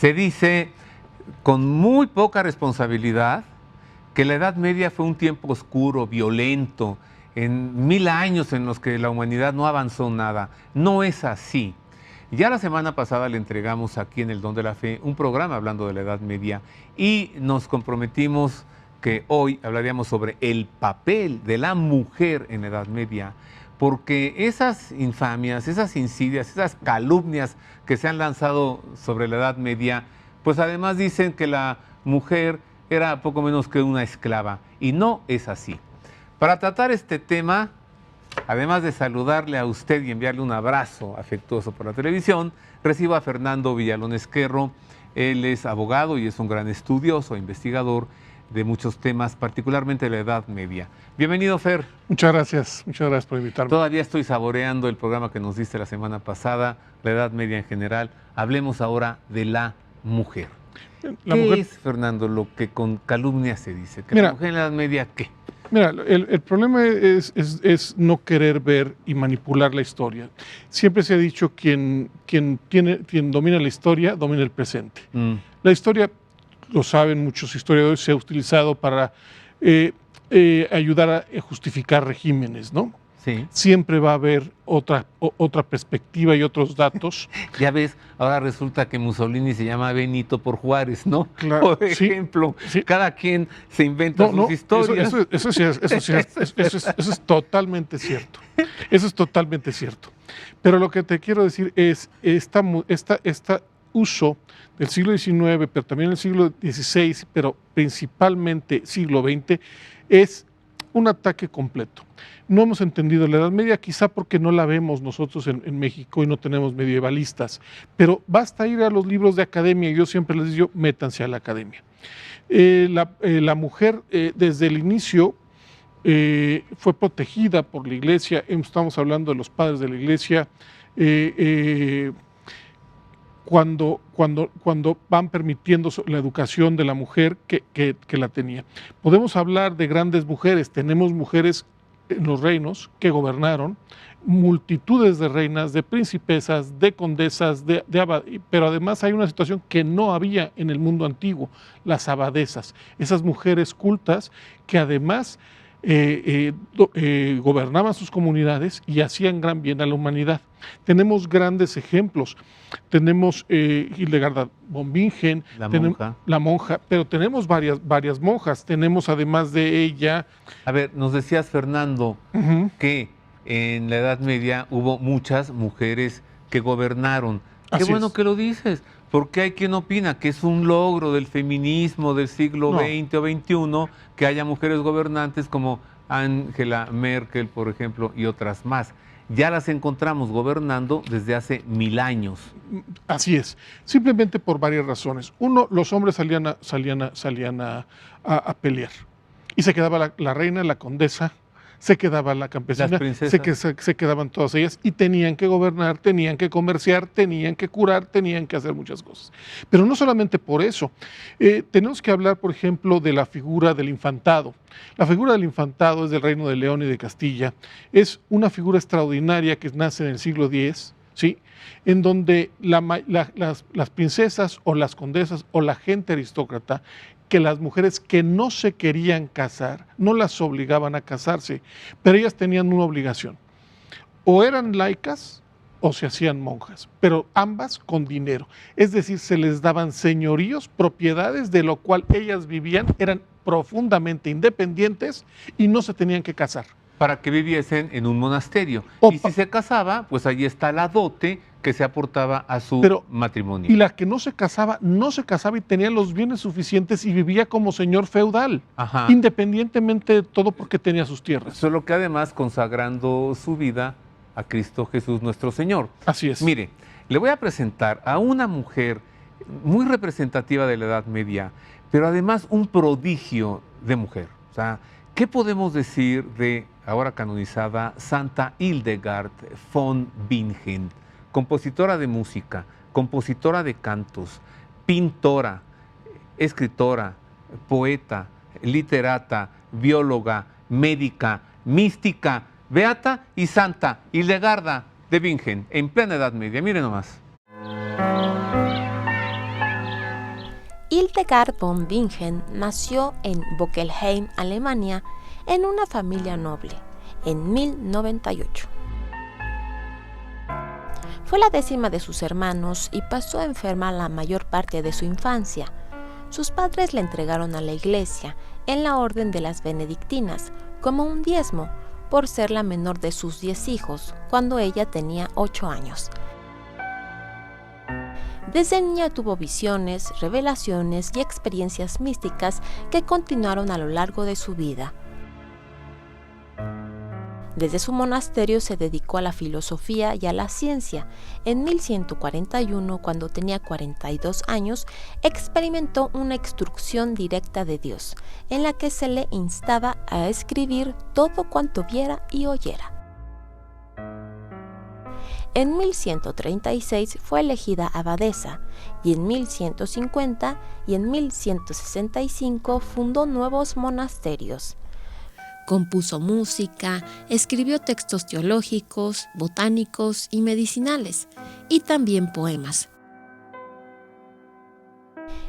Se dice con muy poca responsabilidad que la Edad Media fue un tiempo oscuro, violento, en 1000 años en los que la humanidad no avanzó nada. No es así. Ya la semana pasada le entregamos aquí en El Don de la Fe un programa hablando de la Edad Media y nos comprometimos que hoy hablaríamos sobre el papel de la mujer en la Edad Media, porque esas infamias, esas insidias, esas calumnias que se han lanzado sobre la Edad Media, pues además dicen que la mujer era poco menos que una esclava, y no es así. Para tratar este tema, además de saludarle a usted y enviarle un abrazo afectuoso por la televisión, recibo a Fernando Villalón Ezquerro. Él es abogado y es un gran estudioso, investigador de muchos temas, particularmente de la Edad Media. Bienvenido, Fer. Muchas gracias por invitarme. Todavía estoy saboreando el programa que nos diste la semana pasada, la Edad Media en general. Hablemos ahora de la mujer. ¿Qué es, Fernando, lo que con calumnia se dice? ¿Que la mujer en la Edad Media qué? Mira, el problema es no querer ver y manipular la historia. Siempre se ha dicho quien domina la historia, domina el presente. La historia, lo saben muchos historiadores, se ha utilizado para ayudar a justificar regímenes, ¿no? Sí. Siempre va a haber otra perspectiva y otros datos. Ya ves, ahora resulta que Mussolini se llama Benito por Juárez, ¿no? Claro, por ejemplo, sí. Cada quien se inventa sus historias. Eso es totalmente cierto. Eso es totalmente cierto. Pero lo que te quiero decir es este uso del siglo XIX, pero también del siglo XVI, pero principalmente siglo XX, es un ataque completo. No hemos entendido la Edad Media, quizá porque no la vemos nosotros en México y no tenemos medievalistas, pero basta ir a los libros de academia, y yo siempre les digo, métanse a la academia. La mujer desde el inicio fue protegida por la Iglesia, estamos hablando de los padres de la Iglesia, cuando van permitiendo la educación de la mujer que la tenía. Podemos hablar de grandes mujeres, tenemos mujeres en los reinos que gobernaron, multitudes de reinas, de princesas, de condesas, pero además hay una situación que no había en el mundo antiguo, las abadesas, esas mujeres cultas que además gobernaban sus comunidades y hacían gran bien a la humanidad. Tenemos grandes ejemplos, tenemos Hildegarda von Bingen, la monja, pero tenemos varias monjas, tenemos además de ella... A ver, nos decías, Fernando, que en la Edad Media hubo muchas mujeres que gobernaron. Qué bueno que lo dices, porque hay quien opina que es un logro del feminismo del siglo XX o XXI que haya mujeres gobernantes como Angela Merkel, por ejemplo, y otras más. Ya las encontramos gobernando desde hace 1000 años. Así es, simplemente por varias razones. Uno, los hombres salían a pelear y se quedaba la reina, la condesa, se quedaba la campesina, las princesas. Se quedaban todas ellas y tenían que gobernar, tenían que comerciar, tenían que curar, tenían que hacer muchas cosas. Pero no solamente por eso. Tenemos que hablar, por ejemplo, de la figura del infantado. La figura del infantado es del Reino de León y de Castilla. Es una figura extraordinaria que nace en el siglo X, ¿sí? En donde las princesas o las condesas o la gente aristócrata, que las mujeres que no se querían casar, no las obligaban a casarse, pero ellas tenían una obligación. O eran laicas o se hacían monjas, pero ambas con dinero. Es decir, se les daban señoríos, propiedades, de lo cual ellas vivían, eran profundamente independientes y no se tenían que casar. Para que viviesen en un monasterio. Y si se casaba, pues allí está la dote que se aportaba a su matrimonio. Y la que no se casaba y tenía los bienes suficientes y vivía como señor feudal, independientemente de todo, porque tenía sus tierras. Solo que además consagrando su vida a Cristo Jesús nuestro Señor. Así es. Mire, le voy a presentar a una mujer muy representativa de la Edad Media, pero además un prodigio de mujer. O sea, ¿qué podemos decir de, ahora canonizada, Santa Hildegard von Bingen? Compositora de música, compositora de cantos, pintora, escritora, poeta, literata, bióloga, médica, mística, beata y santa Hildegarda de Bingen, en plena Edad Media. Miren nomás. Hildegard von Bingen nació en Bockelheim, Alemania, en una familia noble, en 1098. Fue la 10ª de sus hermanos y pasó enferma la mayor parte de su infancia. Sus padres la entregaron a la iglesia, en la orden de las benedictinas, como un diezmo, por ser la menor de sus 10 hijos, cuando ella tenía 8 años. Desde niña tuvo visiones, revelaciones y experiencias místicas que continuaron a lo largo de su vida. Desde su monasterio se dedicó a la filosofía y a la ciencia. En 1141, cuando tenía 42 años, experimentó una instrucción directa de Dios, en la que se le instaba a escribir todo cuanto viera y oyera. En 1136 fue elegida abadesa y en 1150 y en 1165 fundó nuevos monasterios. Compuso música, escribió textos teológicos, botánicos y medicinales, y también poemas.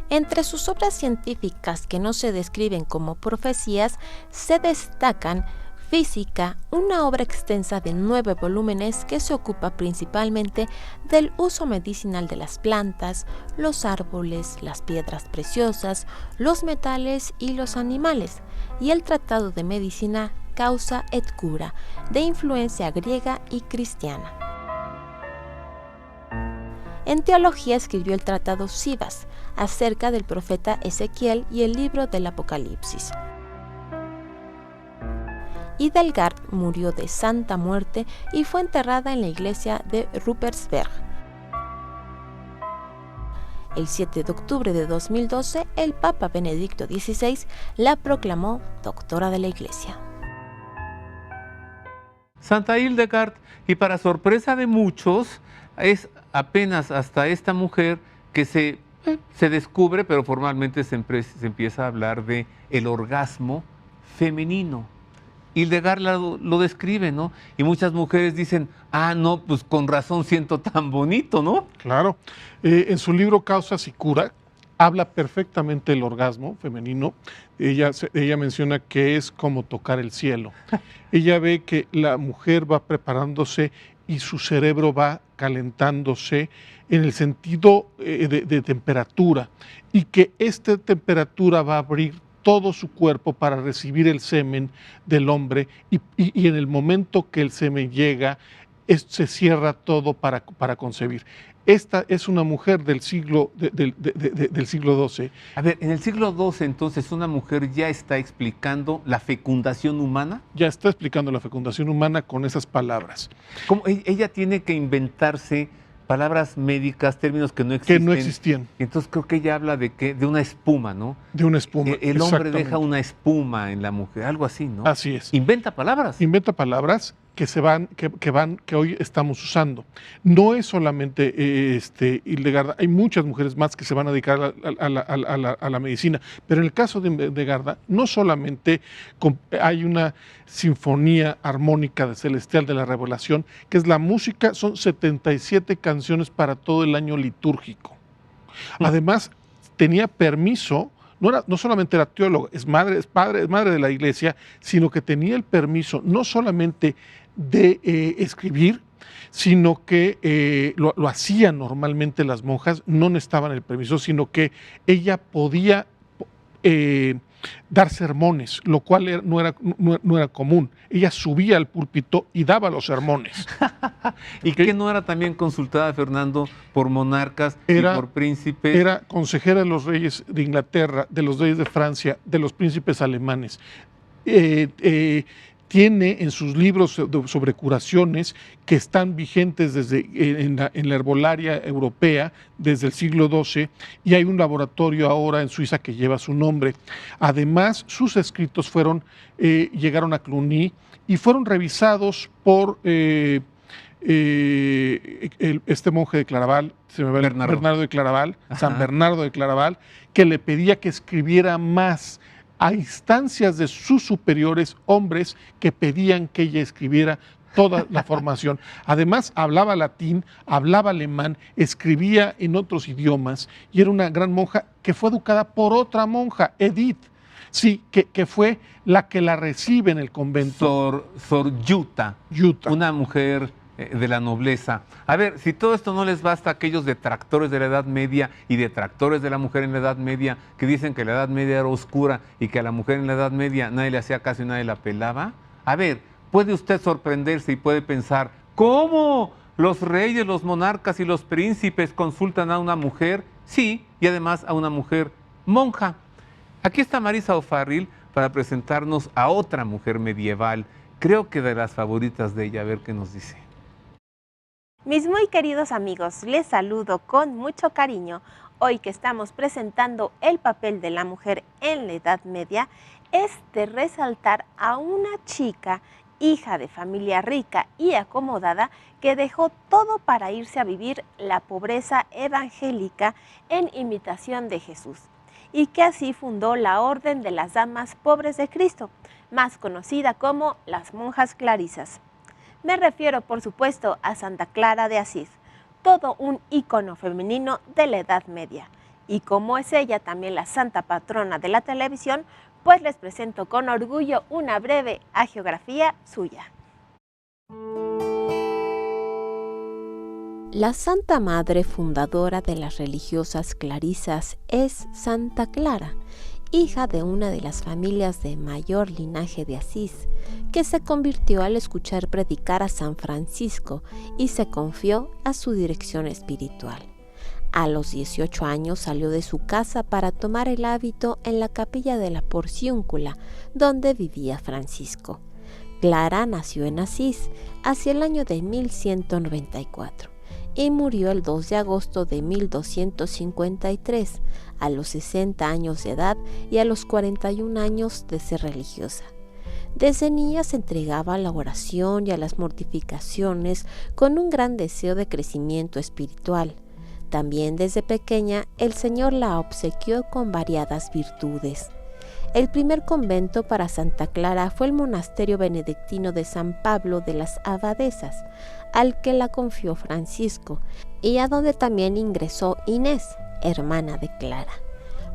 Entre sus obras científicas que no se describen como profecías, se destacan Física, una obra extensa de 9 volúmenes que se ocupa principalmente del uso medicinal de las plantas, los árboles, las piedras preciosas, los metales y los animales, y el Tratado de Medicina Causa et Cura, de influencia griega y cristiana. En teología escribió el Tratado Sivas, acerca del profeta Ezequiel y el libro del Apocalipsis. Hildegard murió de santa muerte y fue enterrada en la iglesia de Ruppersberg. El 7 de octubre de 2012, el Papa Benedicto XVI la proclamó doctora de la Iglesia. Santa Hildegard, y para sorpresa de muchos, es apenas hasta esta mujer que se descubre, pero formalmente se empieza a hablar de el orgasmo femenino. Hildegard lo describe, ¿no? Y muchas mujeres dicen, no, pues con razón siento tan bonito, ¿no? Claro. En su libro Causas y Cura habla perfectamente del orgasmo femenino. Ella menciona que es como tocar el cielo. Ella ve que la mujer va preparándose y su cerebro va calentándose en el sentido de temperatura, y que esta temperatura va a abrir todo su cuerpo para recibir el semen del hombre, y en el momento que el semen llega, se cierra todo para concebir. Esta es una mujer del siglo XII. A ver, en el siglo XII, entonces, ¿una mujer ya está explicando la fecundación humana? Ya está explicando la fecundación humana con esas palabras. ¿Cómo? Ella tiene que inventarse palabras médicas, términos que no existen. Que no existían. Entonces creo que ella habla de una espuma, ¿no? De una espuma. El hombre deja una espuma en la mujer, algo así, ¿no? Así es. Inventa palabras. Inventa palabras que hoy estamos usando. No es solamente Hildegard, hay muchas mujeres más que se van a dedicar a la medicina, pero en el caso de Hildegard, no solamente hay una sinfonía armónica celestial de la revelación, que es la música, son 77 canciones para todo el año litúrgico. Además, tenía permiso. No solamente era teóloga, es madre de la iglesia, sino que tenía el permiso no solamente de escribir, sino que lo hacían normalmente las monjas, no necesitaban el permiso, sino que ella podía dar sermones, lo cual no era común. Ella subía al púlpito y daba los sermones. ¿Y que no era también consultada, Fernando, por monarcas y por príncipes? Era consejera de los reyes de Inglaterra, de los reyes de Francia, de los príncipes alemanes. Tiene en sus libros sobre curaciones, que están vigentes en la herbolaria europea desde el siglo XII, y hay un laboratorio ahora en Suiza que lleva su nombre. Además, sus escritos llegaron a Cluny y fueron revisados por este monje de Claraval, Bernardo de Claraval, San Bernardo de Claraval, que le pedía que escribiera más, a instancias de sus superiores, hombres que pedían que ella escribiera toda la formación. Además, hablaba latín, hablaba alemán, escribía en otros idiomas y era una gran monja que fue educada por otra monja, Edith, sí, que fue la que la recibe en el convento. Sor Yuta, Yuta. una mujer de la nobleza. A ver, si todo esto no les basta a aquellos detractores de la Edad Media y detractores de la mujer en la Edad Media, que dicen que la Edad Media era oscura y que a la mujer en la Edad Media nadie le hacía caso y nadie la pelaba. A ver, puede usted sorprenderse y puede pensar, ¿cómo los reyes, los monarcas y los príncipes consultan a una mujer? Sí, y además a una mujer monja. Aquí está Marisa O'Farrill para presentarnos a otra mujer medieval, creo que de las favoritas de ella, a ver qué nos dice. Mis muy queridos amigos, les saludo con mucho cariño. Hoy que estamos presentando el papel de la mujer en la Edad Media, es de resaltar a una chica, hija de familia rica y acomodada, que dejó todo para irse a vivir la pobreza evangélica en imitación de Jesús, y que así fundó la Orden de las Damas Pobres de Cristo, más conocida como las monjas clarisas. Me refiero, por supuesto, a Santa Clara de Asís, todo un ícono femenino de la Edad Media. Y como es ella también la santa patrona de la televisión, pues les presento con orgullo una breve hagiografía suya. La Santa Madre fundadora de las religiosas clarisas es Santa Clara, hija de una de las familias de mayor linaje de Asís, que se convirtió al escuchar predicar a San Francisco y se confió a su dirección espiritual. A los 18 años salió de su casa para tomar el hábito en la capilla de la Porciúncula, donde vivía Francisco. Clara nació en Asís hacia el año de 1194 y murió el 2 de agosto de 1253, a los 60 años de edad y a los 41 años de ser religiosa. Desde niña se entregaba a la oración y a las mortificaciones con un gran deseo de crecimiento espiritual. También desde pequeña el Señor la obsequió con variadas virtudes. El primer convento para Santa Clara fue el monasterio benedictino de San Pablo de las Abadesas, al que la confió Francisco, y a donde también ingresó Inés, hermana de Clara.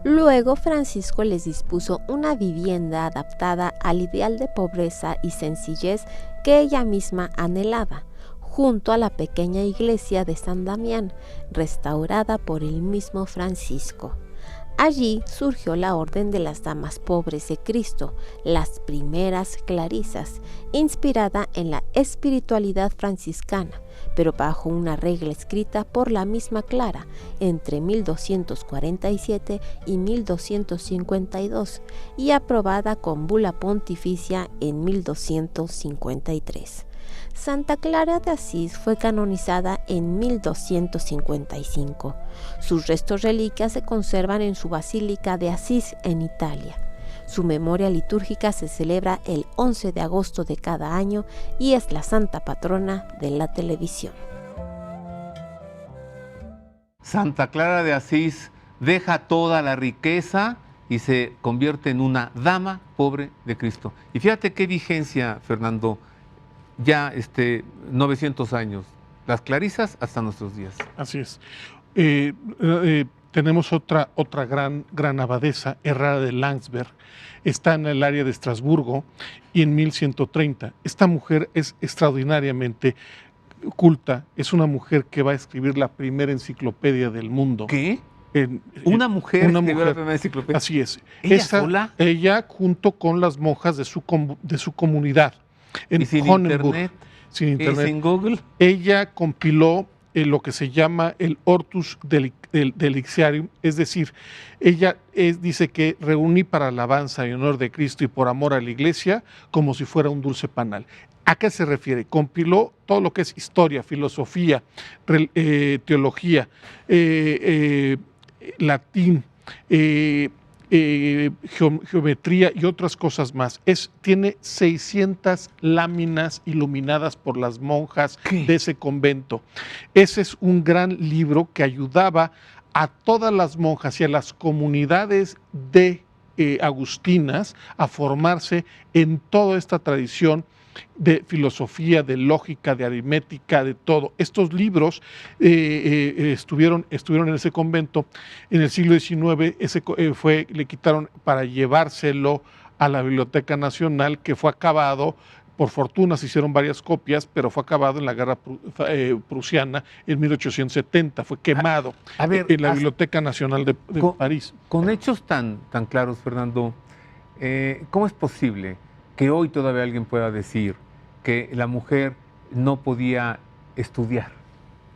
Luego Francisco les dispuso una vivienda adaptada al ideal de pobreza y sencillez que ella misma anhelaba, junto a la pequeña iglesia de San Damián, restaurada por el mismo Francisco. Allí surgió la Orden de las Damas Pobres de Cristo, las primeras clarisas, inspirada en la espiritualidad franciscana, pero bajo una regla escrita por la misma Clara entre 1247 y 1252 y aprobada con bula pontificia en 1253. Santa Clara de Asís fue canonizada en 1255. Sus restos reliquias se conservan en su Basílica de Asís en Italia. Su memoria litúrgica se celebra el 11 de agosto de cada año y es la santa patrona de la televisión. Santa Clara de Asís deja toda la riqueza y se convierte en una dama pobre de Cristo. Y fíjate qué vigencia, Fernando, ya 900 años, las clarisas hasta nuestros días. Así es. Tenemos otra gran abadesa, Errara de Landsberg, está en el área de Estrasburgo y en 1130. Esta mujer es extraordinariamente culta, es una mujer que va a escribir la primera enciclopedia del mundo. ¿Qué? Una mujer escribió la primera enciclopedia. Así es. ¿Ella sola? Ella junto con las monjas de su comunidad. En ¿Y sin Honenburg, internet? ¿Y sin Google? Ella compiló lo que se llama el Hortus Deliciarium, es decir, ella dice que reuní para alabanza y honor de Cristo y por amor a la Iglesia como si fuera un dulce panal. ¿A qué se refiere? Compiló todo lo que es historia, filosofía, teología, latín, geometría y otras cosas más. Tiene 600 láminas iluminadas por las monjas de ese convento. Ese es un gran libro que ayudaba a todas las monjas y a las comunidades de agustinas a formarse en toda esta tradición de filosofía, de lógica, de aritmética, de todo. Estos libros estuvieron en ese convento. En el siglo XIX le quitaron para llevárselo a la Biblioteca Nacional, que fue acabado. Por fortuna se hicieron varias copias, pero fue acabado en la guerra prusiana en 1870, fue quemado en la Biblioteca Nacional de París. Con hechos tan claros, Fernando, ¿cómo es posible que hoy todavía alguien pueda decir que la mujer no podía estudiar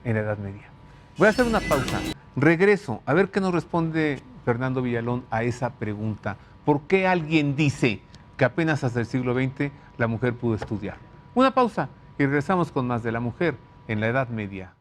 en la Edad Media? Voy a hacer una pausa, regreso, a ver qué nos responde Fernando Villalón a esa pregunta. ¿Por qué alguien dice que apenas hasta el siglo XX la mujer pudo estudiar? Una pausa y regresamos con más de la mujer en la Edad Media.